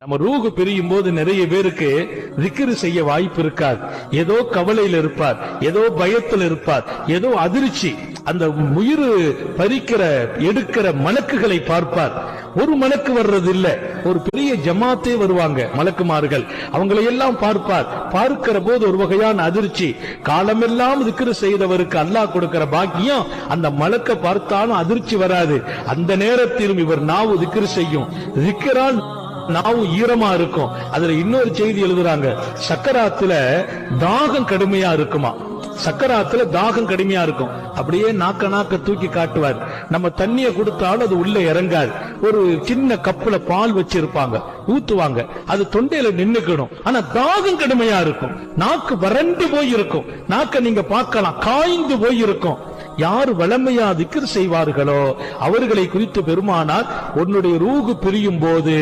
நம்ம ரூஹு பிரியும் போது நிறைய பேருக்கு திக்ரு செய்ய வாய்ப்பு இருக்காது. ஏதோ கவலையில் இருப்பார், ஏதோ பயத்தில் இருப்பார், ஏதோ அதிர்ச்சி. அந்த உயிர் பறிக்கிற எடுக்கிற மலக்குகளை பார்ப்பார். ஒரு மலக்கு வர்றது இல்ல, ஒரு பெரிய ஜமாத்தே வருவாங்க மலக்குமார்கள். அவங்களை எல்லாம் பார்ப்பார். பார்க்கிற போது ஒரு வகையான அதிர்ச்சி. காலமெல்லாம் திக்ரு செய்தவருக்கு அல்லாஹ் கொடுக்கிற பாக்கியம் அந்த மலக்க பார்த்தாலும் அதிர்ச்சி வராது. அந்த நேரத்திலும் இவர் நாவு திக்ரு செய்யும். திக்ரால் நாவு ஈரமா இருக்கும். அதுல இன்னொரு செய்தி எழுதுறாங்க, சக்கராத்துல தாகம் கடுமையா இருக்குமா. சக்கராத்துல தாகம் கடுமையா இருக்கும். அப்படியே நாக்க தூக்கி காட்டுவார். நம்ம தண்ணிய கொடுத்தாலும் அது உள்ள இறங்காது. ஒரு சின்ன கப்புல பால் வச்சிருப்பாங்க, ஊத்துவாங்க, அது தொண்டையில நின்னுக்கணும். ஆனா தாகம் கடுமையா இருக்கும். நாக்கு வறண்டு போய் இருக்கும். நாக்க நீங்க பார்க்கலாம், காய்ந்து போய் இருக்கும். யார் வளமையா திக்ர் செய்வார்களோ அவர்களை குறித்து பெருமானார், உன்னுடைய ரூஹு பிரியும் போது